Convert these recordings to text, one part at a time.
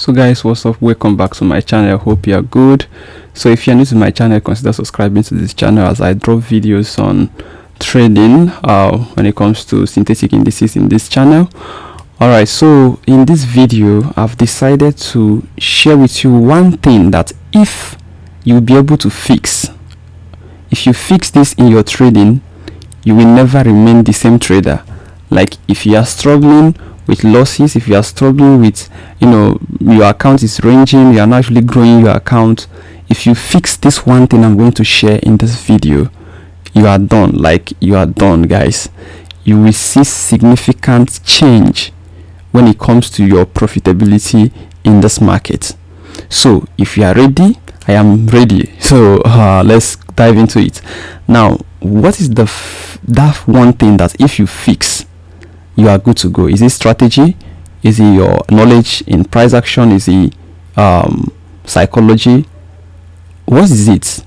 So guys, what's up? Welcome back to my channel. Hope you are good. So if you're new to my channel, consider subscribing to this channel as I drop videos on trading when it comes to synthetic indices in this channel. Alright, so in this video I've decided to share with you one thing that if you'll be able to fix, if you fix this in your trading, you will never remain the same trader. Like if you are struggling with losses, if you are struggling with, your account is ranging, you are not actually growing your account, if you fix this one thing I'm going to share in this video, you are done. Like, you are done, guys. You will see significant change when it comes to your profitability in this market. So if you are ready, I am ready. So let's dive into it. Now, what is that one thing that if you fix, you are good to go? Is it strategy? Is it your knowledge in price action? Is it psychology? What is it?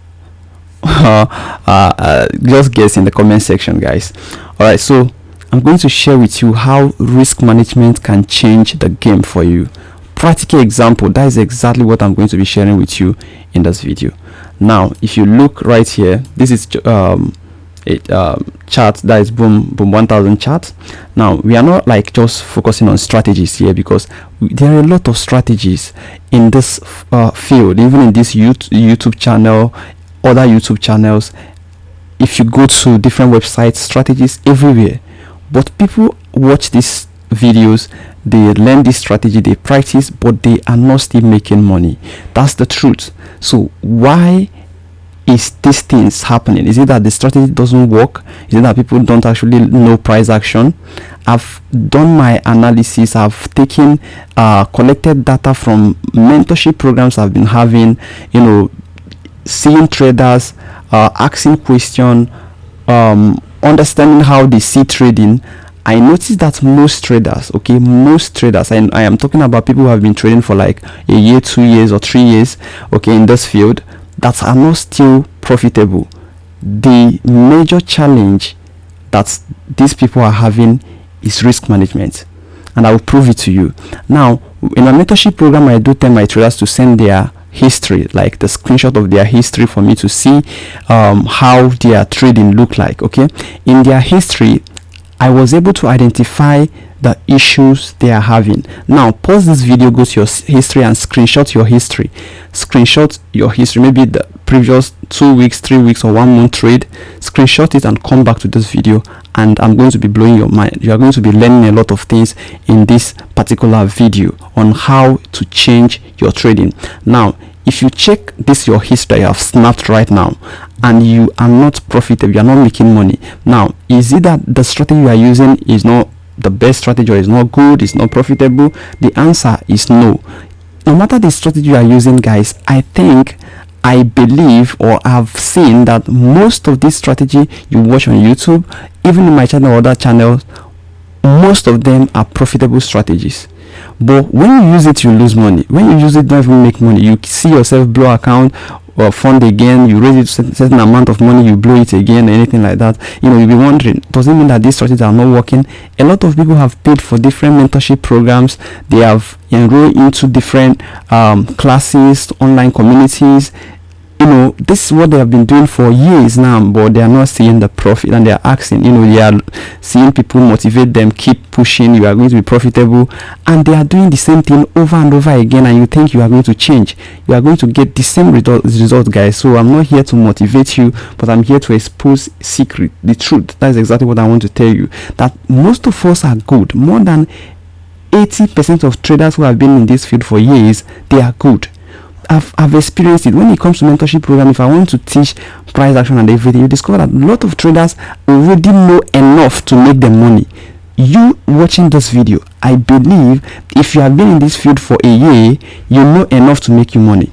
Just guess in the comment section, guys. Alright, so I'm going to share with you how risk management can change the game for you. Practical example, that is exactly what I'm going to be sharing with you in this video. Now, if you look right here, this is chart that is boom 1000 chart. Now we are not like just focusing on strategies here, because there are a lot of strategies in this field, even in this YouTube channel, other YouTube channels. If you go to different websites, strategies everywhere. But people watch these videos, they learn this strategy, they practice, but they are not still making money. That's the truth. So why is these things happening? Is it that the strategy doesn't work? Is it that people don't actually know price action? I've done my analysis. I've taken collected data from mentorship programs I've been having, seeing traders, asking questions, understanding how they see trading. I noticed that most traders, and I am talking about people who have been trading for like a year, 2 years or 3 years, in this field, that are not still profitable. The major challenge that these people are having is risk management, and I will prove it to you. Now, in a mentorship program, I do tell my traders to send their history, like the screenshot of their history, for me to see how their trading look like. In their history, I was able to identify the issues they are having. Now pause this video, go to your history and screenshot your history. Maybe the previous 2 weeks, 3 weeks or 1 month trade. Screenshot it and come back to this video, and I'm going to be blowing your mind. You are going to be learning a lot of things in this particular video on how to change your trading. Now if you check this, your history I have snapped right now, and you are not profitable, you are not making money. Now, is it that the strategy you are using is not the best strategy, or is not good, is not profitable? The answer is no. No matter the strategy you are using, guys, I believe, or I've seen that most of this strategy you watch on YouTube, even in my channel or other channels, most of them are profitable strategies. But when you use it, you lose money. When you use it, don't even make money. You see yourself blow account or fund again, you raise it to a certain amount of money, you blow it again, anything like that. You'll be wondering, does it mean that these strategies are not working? A lot of people have paid for different mentorship programs. They have enrolled into different classes, online communities. This is what they have been doing for years now, but they are not seeing the profit, and they are asking, they are seeing people motivate them, keep pushing, you are going to be profitable, and they are doing the same thing over and over again, and you think you are going to change, you are going to get the same result, guys. So I'm not here to motivate you, but I'm here to expose the truth. That is exactly what I want to tell you, that most of us are good. More than 80% of traders who have been in this field for years, they are good. I've experienced it. When it comes to mentorship program, if I want to teach price action and everything, you discover that a lot of traders already know enough to make them money. You watching this video, I believe if you have been in this field for a year, you know enough to make you money.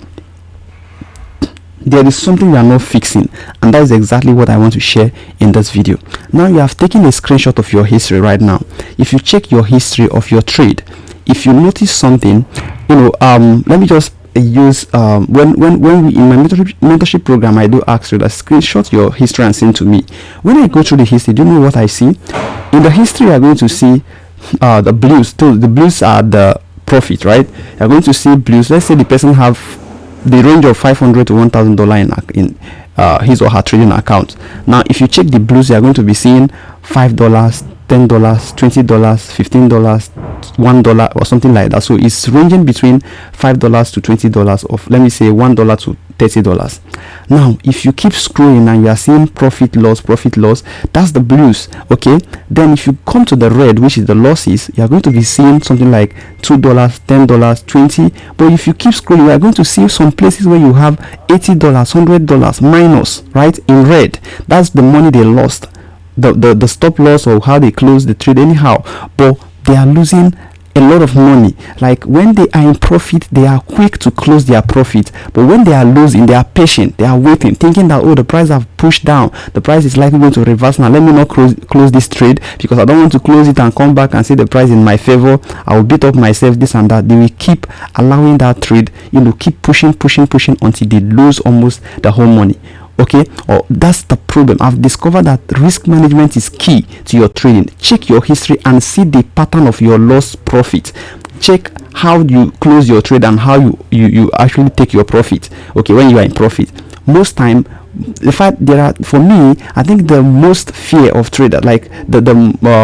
There is something you are not fixing, and that is exactly what I want to share in this video. Now you have taken a screenshot of your history right now. If you check your history of your trade, if you notice something, let me just use when we in my mentorship program, I do ask you that screenshot your history and send to me. When I go through the history, do you know what I see? In the history, you are going to see the blues. The blues are the profit, right? You're going to see blues. Let's say the person have the range of $500 to $1,000 in his or her trading account. Now if you check the blues, you're going to be seeing $5, $10, $20, $15, $1 or something like that. So it's ranging between $5 to $20, of let me say $1 to $30. Now if you keep scrolling and you are seeing profit loss, that's the blues. Okay, then if you come to the red, which is the losses, you are going to be seeing something like $2, $10, $20. But if you keep scrolling, you are going to see some places where you have $80, $100 minus, right, in red. That's the money they lost, the stop loss, or how they close the trade anyhow. But they are losing a lot of money. Like when they are in profit, they are quick to close their profit, but when they are losing, they are patient, they are waiting, thinking that, oh, the price have pushed down, the price is likely going to reverse now, let me not close this trade because I don't want to close it and come back and see the price in my favor. I will beat up myself, this and that. They will keep allowing that trade, keep pushing until they lose almost the whole money. Okay, or that's the problem. I've discovered that risk management is key to your trading. Check your history and see the pattern of your loss profit. Check how you close your trade and how you actually take your profit. Okay, when you are in profit, most time, in fact, there are, for me, I think the most fear of trader, like the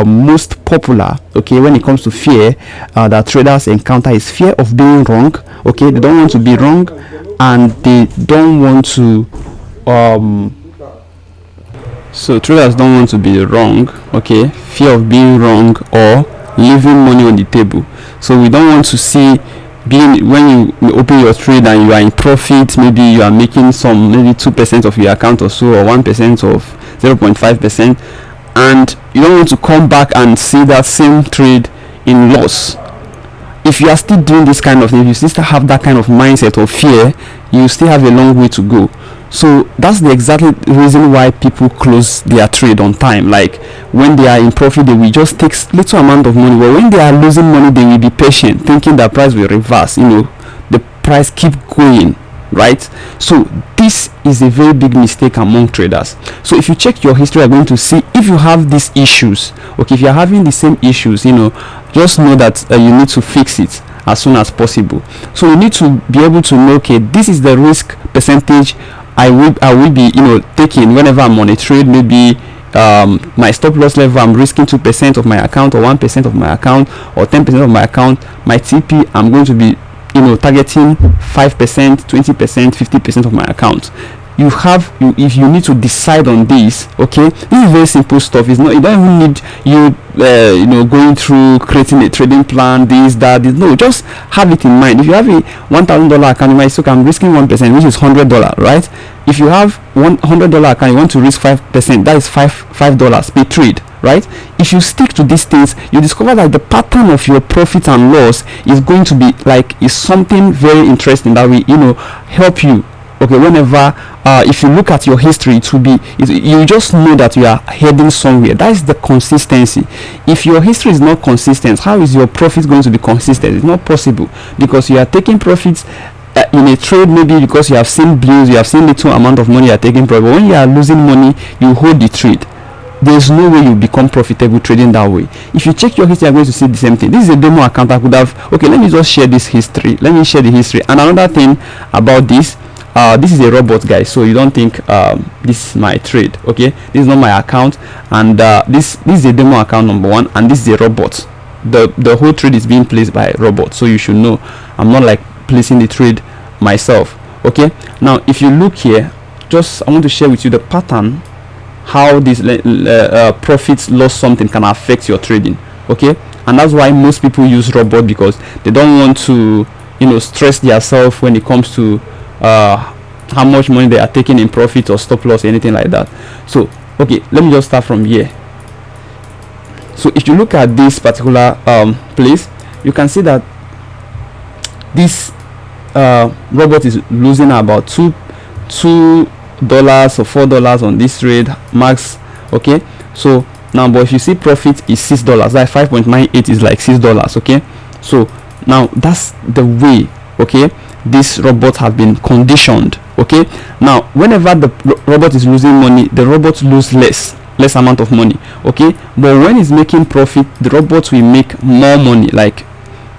most popular, okay, when it comes to fear that traders encounter, is fear of being wrong. Okay, they don't want to be wrong, and they don't want to so traders don't want to be wrong. Okay, fear of being wrong or leaving money on the table. So we don't want to see being, when you open your trade and you are in profit, maybe you are making maybe 2% of your account or so, or 1% of 0.5%, and you don't want to come back and see that same trade in loss. If you are still doing this kind of thing, if you still have that kind of mindset of fear, you still have a long way to go. So that's the exact reason why people close their trade on time. Like when they are in profit, they will just take little amount of money, but when they are losing money, they will be patient, thinking that price will reverse, the price keep going, right? So this is a very big mistake among traders. So if you check your history, you're going to see if you have these issues. Okay, if you're having the same issues, just know that you need to fix it as soon as possible. So you need to be able to know, okay, this is the risk percentage I will be taking whenever I'm on a trade. Maybe my stop loss level, I'm risking 2% of my account, or 1% of my account, or 10% of my account. My TP, I'm going to be targeting 5%, 20%, 50% of my account. If you need to decide on this, okay, this is very simple stuff. It's not, you don't even need going through creating a trading plan, this, that, this. No, just have it in mind. If you have a $1,000 account, you might say, okay, I'm risking 1%, which is $100, right? If you have $100 account, you want to risk 5%, that is $5 per trade, right? If you stick to these things, you discover that the pattern of your profit and loss is going to be is something very interesting that will help you. Okay, whenever if you look at your history, you just know that you are heading somewhere. That is the consistency. If your history is not consistent, how is your profit going to be consistent? It's not possible, because you are taking profits in a trade, maybe because you have seen blues, you have seen little amount of money you are taking profit. But when you are losing money, you hold the trade. There's no way you become profitable trading that way. If you check your history, you're going to see the same thing. This is a demo account. I could have, okay, let me just share this history. Let me share the history. And another thing about this is a robot, guys, so you don't think this is my trade. Okay, this is not my account, and this is a demo account, number one, and this is a robot. The whole trade is being placed by a robot, so you should know I'm not like placing the trade myself. Okay, now if you look here, I want to share with you the pattern, how this profits loss something can affect your trading. Okay, and that's why most people use robot, because they don't want to stress themselves when it comes to how much money they are taking in profit or stop loss, anything like that. So okay, let me just start from here. So if you look at this particular place, you can see that this robot is losing about $2 or $4 on this trade max. Okay, so now, but if you see profit is $6, like 5.98 is like $6. Okay, so now that's the way, okay, this robot have been conditioned. Okay, now whenever the robot is losing money, the robot lose less amount of money. Okay, but when it's making profit, the robot will make more money, like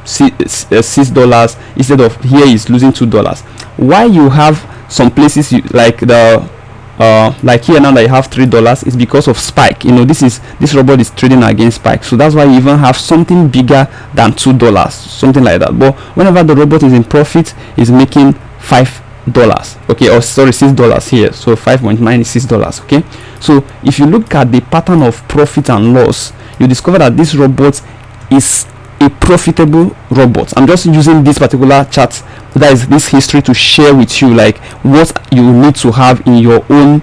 $6 instead of here is losing $2. Why you have some places like the like here now that you have $3 is because of spike. This robot is trading against spike, so that's why you even have something bigger than $2, something like that. But whenever the robot is in profit, is making $5, okay, or sorry, $6 here. So 5.9 is $6, okay. So if you look at the pattern of profit and loss, you discover that this robot is a profitable robot. I'm just using this particular chart, that is this history, to share with you like what you need to have in your own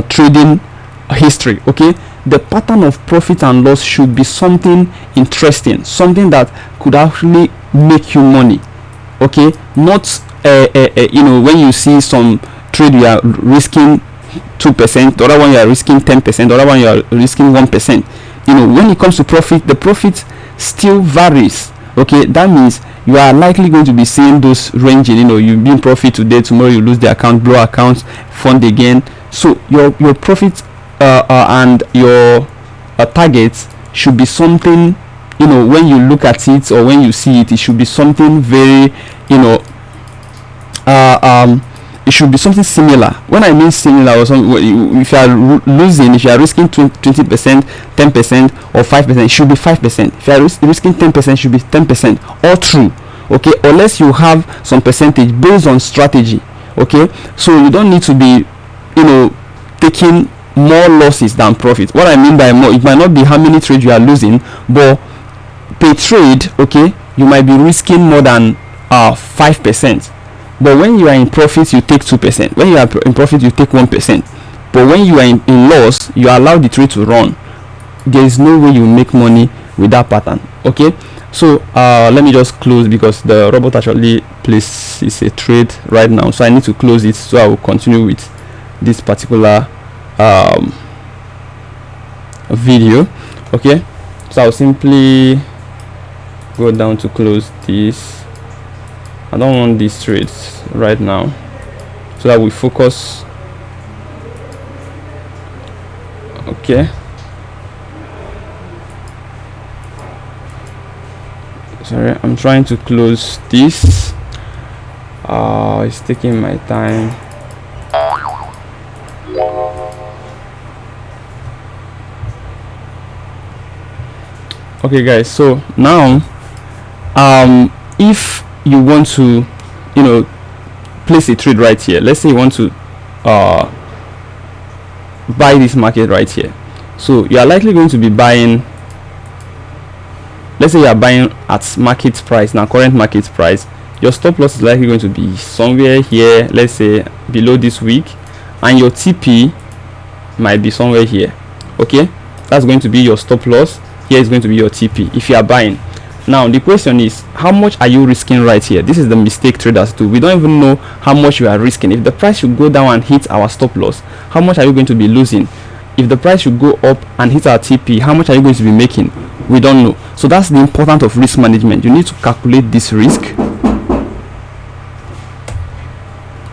trading history, okay. The pattern of profit and loss should be something interesting, something that could actually make you money, okay. Not when you see some trade you are risking 2%, the other one you are risking 10%, the other one you are risking 1%. When it comes to profit, the profit still varies, okay. That means you are likely going to be seeing those ranging. You be in profit today, tomorrow you lose the account, blow accounts, fund again. So your profit and your targets should be something, when you look at it or when you see it, it should be something very, it should be something similar. When I mean similar, or if you are losing, if you are risking 20%, 10%, or 5%, it should be 5%. If you are risking 10%, it should be 10%. All true, okay. Unless you have some percentage based on strategy, okay. So you don't need to be, taking more losses than profit. What I mean by more, it might not be how many trades you are losing, but per trade, okay, you might be risking more than 5%. But when you are in profit, you take 2%. When you are in profit, you take 1%. But when you are in loss, you allow the trade to run. There is no way you make money with that pattern, okay. So let me just close, because the robot actually places a trade right now, so I need to close it. So I will continue with this particular video, okay. So I'll simply go down to close this. I don't want these trades right now, so that we focus, okay. Sorry, I'm trying to close this. It's taking my time. Okay guys, so now if you want to place a trade right here, let's say you want to buy this market right here, so you are likely going to be buying, let's say you are buying at market price now, current market price. Your stop loss is likely going to be somewhere here, let's say below this week, and your TP might be somewhere here, okay. That's going to be your stop loss. Here is going to be your TP if you are buying. Now the question is, how much are you risking right here? This is the mistake traders do. We don't even know how much you are risking. If the price should go down and hit our stop loss, how much are you going to be losing? If the price should go up and hit our TP, how much are you going to be making? We don't know. So that's the importance of risk management. You need to calculate this risk,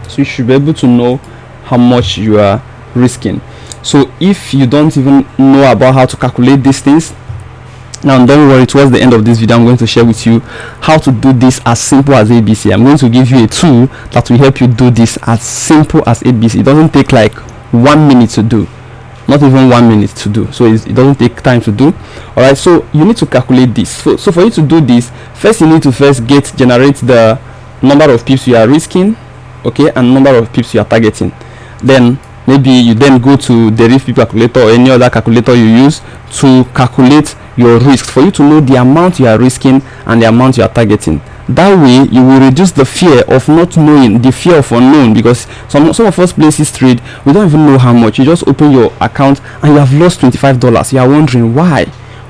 so you should be able to know how much you are risking. So if you don't even know about how to calculate these things, now don't worry, towards the end of this video I'm going to share with you how to do this as simple as ABC. I'm going to give you a tool that will help you do this as simple as ABC. It doesn't take like 1 minute to do, not even 1 minute to do, so it doesn't take time to do. All right, so you need to calculate this. So for you to do this, first you need to generate the number of pips you are risking, okay, and number of pips you are targeting. Then maybe you then go to the risk calculator or any other calculator you use to calculate your risk, for you to know the amount you are risking and the amount you are targeting. That way you will reduce the fear of not knowing, the fear of unknown, because some of us places trade, we don't even know how much. You just open your account and you have lost $25. You are wondering why,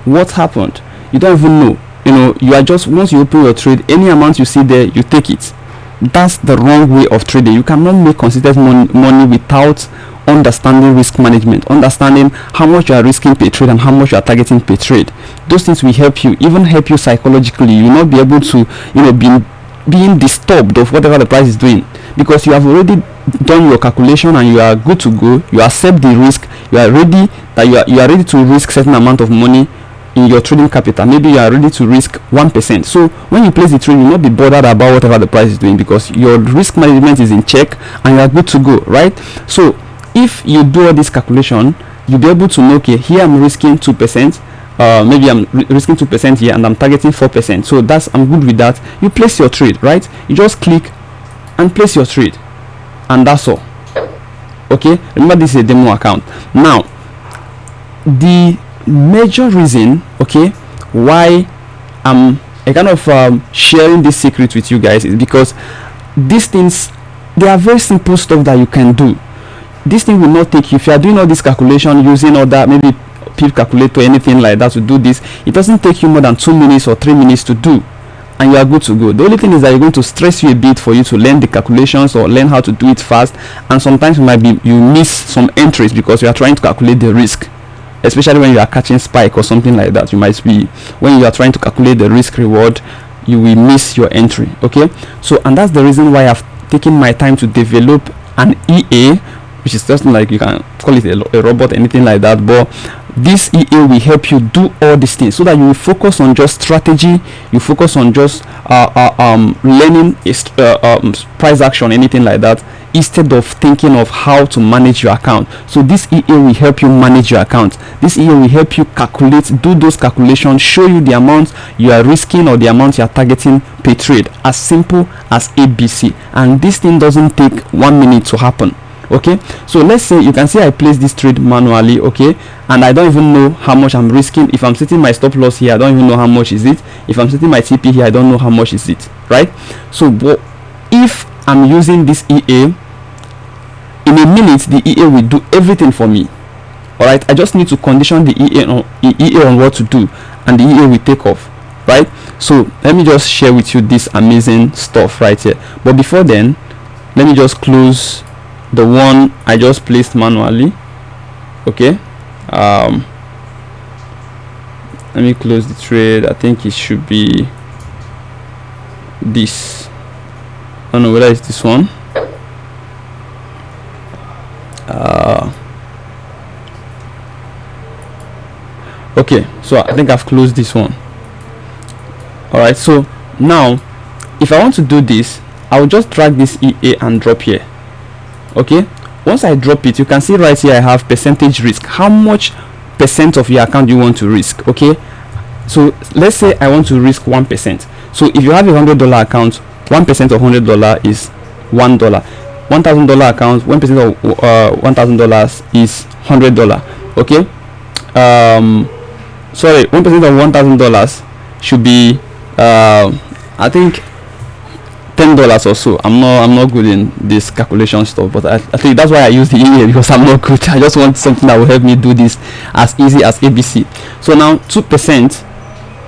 what happened. You don't even know. You are just, once you open your trade, any amount you see there, you take it. That's the wrong way of trading. You cannot make consistent money without understanding risk management, understanding how much you are risking per trade and how much you are targeting per trade. Those things will help you, even help you psychologically. You will not be able to being disturbed of whatever the price is doing, because you have already done your calculation and you are good to go. You accept the risk, you are ready, that you are ready to risk certain amount of money in your trading capital. Maybe you are ready to risk 1%. So when you place the trade, you will not be bothered about whatever the price is doing, because your risk management is in check and you are good to go, right? So if you do all this calculation, you'll be able to know, okay, here I'm risking 2%. Maybe I'm risking 2% here and I'm targeting 4%. So I'm good with that. You place your trade, right? You just click and place your trade, and that's all. Okay, remember this is a demo account. Now the major reason, okay, why I'm kind of sharing this secret with you guys is because these things, they are very simple stuff that you can do. This thing will not take you, if you are doing all this calculation using all that, maybe pip calculator, anything like that, to do this, it doesn't take you more than 2 minutes or 3 minutes to do, and you are good to go. The only thing is that you're going to stress you a bit for you to learn the calculations or learn how to do it fast, and sometimes you miss some entries because you are trying to calculate the risk, especially when you are catching spike or something like that. You might be, when you are trying to calculate the risk reward, you will miss your entry. Okay, so and that's the reason why I've taken my time to develop an EA, which is just like, you can call it a robot, anything like that, but this EA will help you do all these things, so that you will focus on just strategy, you focus on just learning price action, anything like that, instead of thinking of how to manage your account. So this EA will help you manage your account. This EA will help you calculate, do those calculations, show you the amount you are risking or the amount you are targeting per trade, as simple as ABC. And this thing doesn't take 1 minute to happen. Okay, so let's say you can see I place this trade manually, okay, and I don't even know how much I'm risking. If I'm setting my stop loss here, I don't even know how much is it. If I'm setting my TP here, I don't know how much is it, right? So if I'm using this EA, in a minute the EA will do everything for me. All right, I just need to condition the EA on what to do, and the EA will take off, right? So let me just share with you this amazing stuff right here. But before then, let me just close the one I just placed manually. Okay, let me close the trade. I think it should be this. I don't know whether it's this one. Okay, so I think I've closed this one. All right, so now if I want to do this, I will just drag this EA and drop here. Okay, once I drop it, you can see right here I have percentage risk. How much percent of your account you want to risk? Okay, so let's say I want to risk 1%. So if you have a $100 account, 1% of $100 is $1. $1,000 account, 1% of $1,000 is $100. Okay, sorry, 1% of $1,000 should be I think $10 or so. I'm not good in this calculation stuff, but I think that's why I use the EA, because I'm not good. I just want something that will help me do this as easy as ABC. So now 2%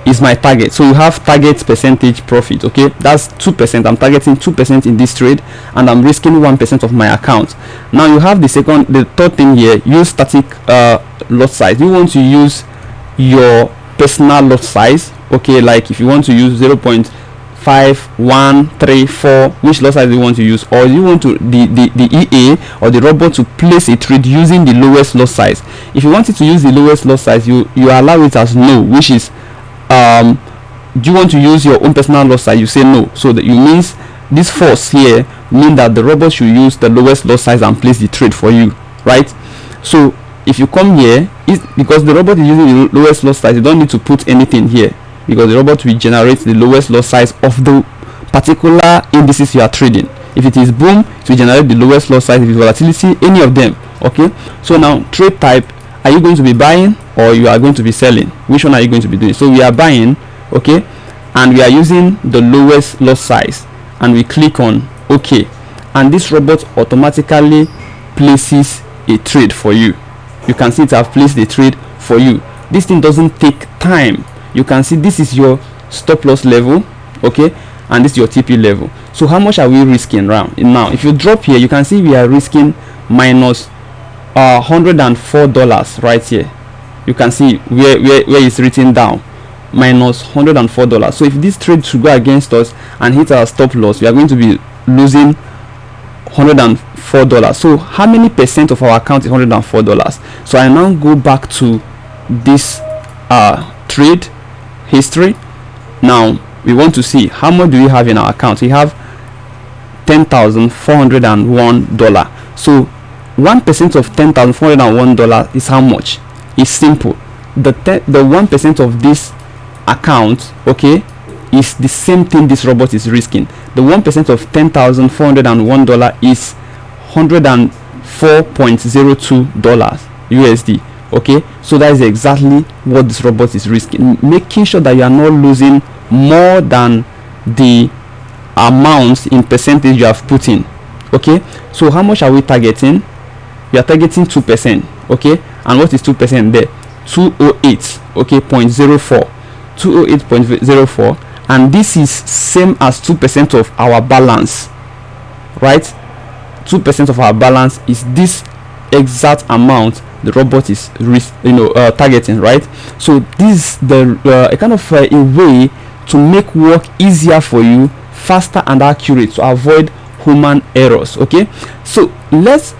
is my target. So you have target percentage profit. Okay, that's 2%. I'm targeting 2% in this trade, and I'm risking 1% of my account. Now you have the third thing here. Use static lot size. You want to use your personal lot size. Okay, like if you want to use 0.5, 1, 3, 4, which lot size do you want to use, or you want to the EA or the robot to place a trade using the lowest lot size. If you wanted to use the lowest lot size, you allow it as no, which is do you want to use your own personal lot size? You say no. So that you means this force here mean that the robot should use the lowest lot size and place the trade for you, right? So if you come here, because the robot is using the lowest lot size, you don't need to put anything here, because the robot will generate the lowest lot size of the particular indices you are trading. If it is boom, it will generate the lowest lot size. If it's volatility, any of them. Okay, so now trade type, are you going to be buying or you are going to be selling? Which one are you going to be doing? So we are buying, okay, and we are using the lowest lot size, and we click on OK, and this robot automatically places a trade for you. You can see it have placed a trade for you. This thing doesn't take time. You can see this is your stop loss level, okay, and this is your TP level. So how much are we risking now? If you drop here, you can see we are risking minus $104 right here. You can see where it's written down, minus $104. So if this trade should go against us and hit our stop loss, we are going to be losing $104. So how many percent of our account is $104? So I now go back to this trade history. Now we want to see how much do we have in our account. We have $10,401. so 1% of $10,401 is how much? It's simple. The 1% of this account, okay, is the same thing this robot is risking. The 1% of $10,401 is $104.02 USD. Okay, so that is exactly what this robot is risking, making sure that you are not losing more than the amounts in percentage you have put in. Okay, so how much are we targeting? We are targeting 2%. Okay, and what is 2% there? 208. Okay, 0.04. 208.04, and this is same as 2% of our balance, right? 2% of our balance is this exact amount the robot is targeting, right? So this is the a kind of a way to make work easier for you, faster and accurate, to avoid human errors. Okay, so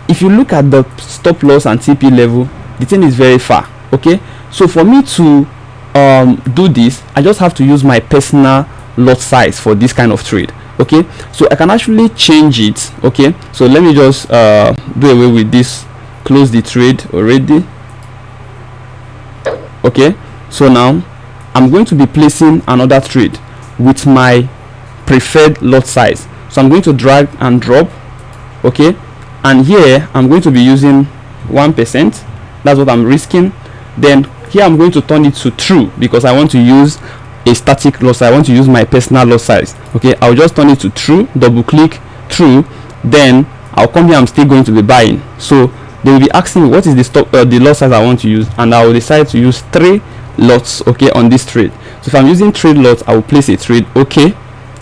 if you look at the stop loss and TP level, the thing is very far. Okay, so for me to do this, I just have to use my personal lot size for this kind of trade. Okay, so I can actually change it. Okay, so let me just do away with this, close the trade already. Okay, so now I'm going to be placing another trade with my preferred lot size. So I'm going to drag and drop. Okay, and here I'm going to be using 1%. That's what I'm risking. Then here I'm going to turn it to true because I want to use a static lot size. I want to use my personal lot size. Okay, I'll just turn it to true, double click true, then I'll come here. I'm still going to be buying, so they will be asking me what is the lot size I want to use, and I will decide to use 3 lots, okay, on this trade. So if I'm using 3 lots, I will place a trade, okay,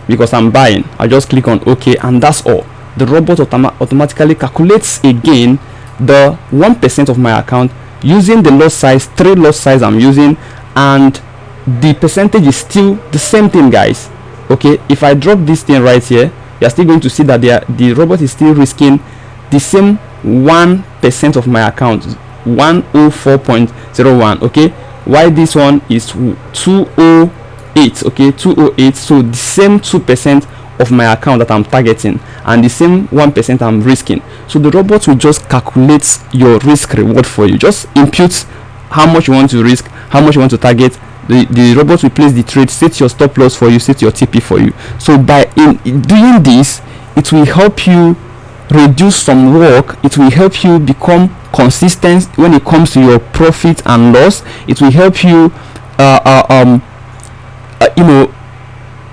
because I'm buying. I just click on okay, and that's all. The robot automatically calculates again the 1% of my account using the lot size, 3 lot size I'm using, and the percentage is still the same thing, guys. Okay, if I drop this thing right here, you're still going to see that the robot is still risking the same 1% of my account, 104.01. okay, why this one is 208. okay, 208. So the same 2% of my account that I'm targeting and the same 1% I'm risking. So the robot will just calculate your risk reward for you. Just input how much you want to risk, how much you want to target. The robot will place the trade, set your stop loss for you, set your TP for you. So by doing this, it will help you reduce some work. It will help you become consistent when it comes to your profit and loss. It will help you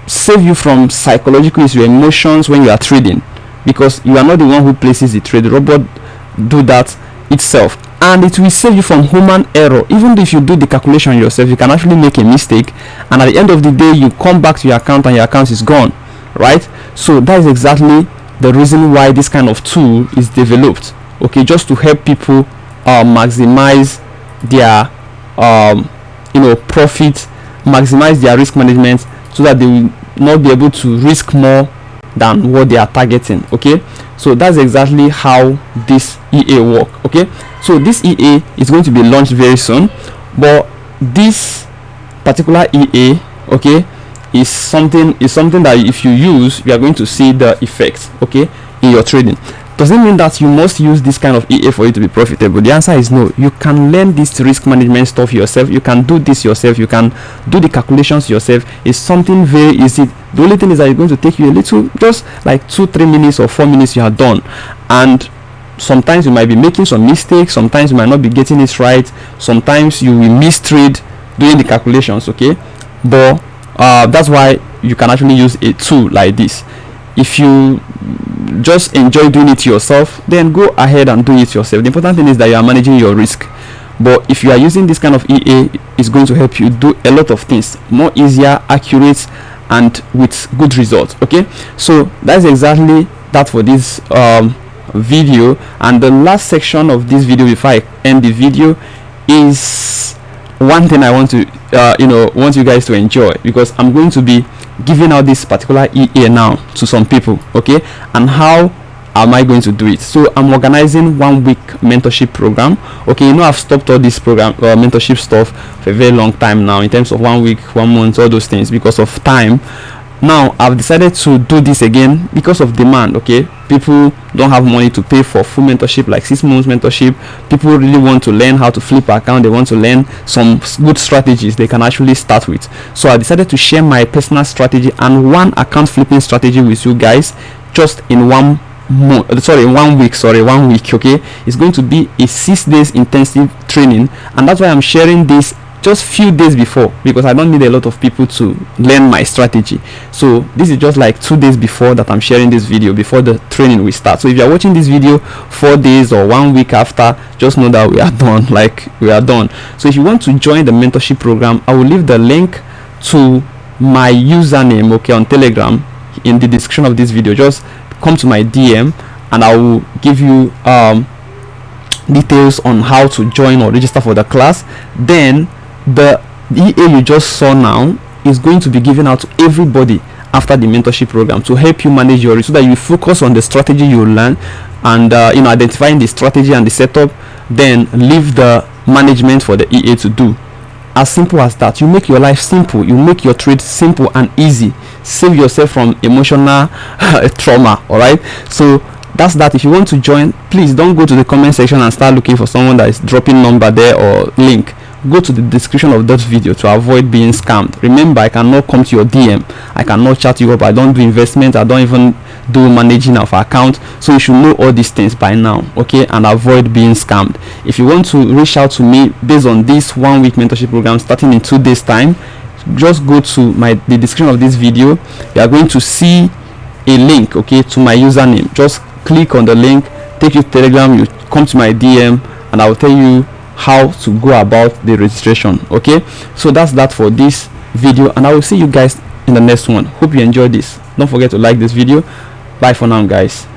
save you from psychological issues, emotions when you are trading, because you are not the one who places the trade. The robot do that itself, and it will save you from human error. Even if you do the calculation yourself, you can actually make a mistake, and at the end of the day you come back to your account and your account is gone, right? So that is exactly the reason why this kind of tool is developed, okay, just to help people maximize their profit, maximize their risk management, so that they will not be able to risk more than what they are targeting. Okay, so that's exactly how this EA work. Okay, so this EA is going to be launched very soon, but this particular EA, okay, is something that if you use, you are going to see the effects, okay, in your trading. Does it mean that you must use this kind of EA for you to be profitable? The answer is no. You can learn this risk management stuff yourself. You can do this yourself. You can do the calculations yourself. It's something very easy. The only thing is that it's going to take you a little, just like 2-3 minutes or 4 minutes, you are done. And sometimes you might be making some mistakes. Sometimes you might not be getting it right. Sometimes you will mistrade doing the calculations, okay? But that's why you can actually use a tool like this. If you just enjoy doing it yourself, then go ahead and do it yourself. The important thing is that you are managing your risk. But if you are using this kind of EA, it's going to help you do a lot of things more easier, accurate, and with good results. Okay, so that's exactly that for this video. And the last section of this video before I end the video is one thing I want to want you guys to enjoy, because I'm going to be giving out this particular EA now to some people, okay, and how am I going to do it? So I'm organizing 1 week mentorship program. Okay, you know, I've stopped all this program mentorship stuff for a very long time now, in terms of 1 week, 1 month, all those things, because of time. Now I've decided to do this again because of demand. Okay, people don't have money to pay for full mentorship, like 6 months mentorship. People really want to learn how to flip account. They want to learn some good strategies they can actually start with. So I decided to share my personal strategy and 1 account flipping strategy with you guys, just in 1 week. Okay, it's going to be a 6 days intensive training, and that's why I'm sharing this just few days before, because I don't need a lot of people to learn my strategy. So this is just like 2 days before that I'm sharing this video, before the training will start. So if you're watching this video 4 days or 1 week after, just know that we are done. Like, we are done. So if you want to join the mentorship program, I will leave the link to my username, okay, on Telegram in the description of this video. Just come to my DM and I will give you details on how to join or register for the class. Then the EA you just saw now is going to be given out to everybody after the mentorship program, to help you manage your risk, so that you focus on the strategy you learn and identifying the strategy and the setup, then leave the management for the EA to do. As simple as that. You make your life simple, you make your trade simple and easy, save yourself from emotional trauma. All right, so that's that. If you want to join, please don't go to the comment section and start looking for someone that is dropping number there or link. Go to the description of that video to avoid being scammed. Remember, I cannot come to your DM, I cannot chat you up, I don't do investments, I don't even do managing of account. So you should know all these things by now, okay, and avoid being scammed. If you want to reach out to me based on this 1 week mentorship program starting in 2 days time, just go to the description of this video. You are going to see a link, okay, to my username. Just click on the link, take you to Telegram, you come to my DM, and I will tell you how to go about the registration. Okay, so that's that for this video, and I will see you guys in the next one. Hope you enjoyed this. Don't forget to like this video. Bye for now, guys.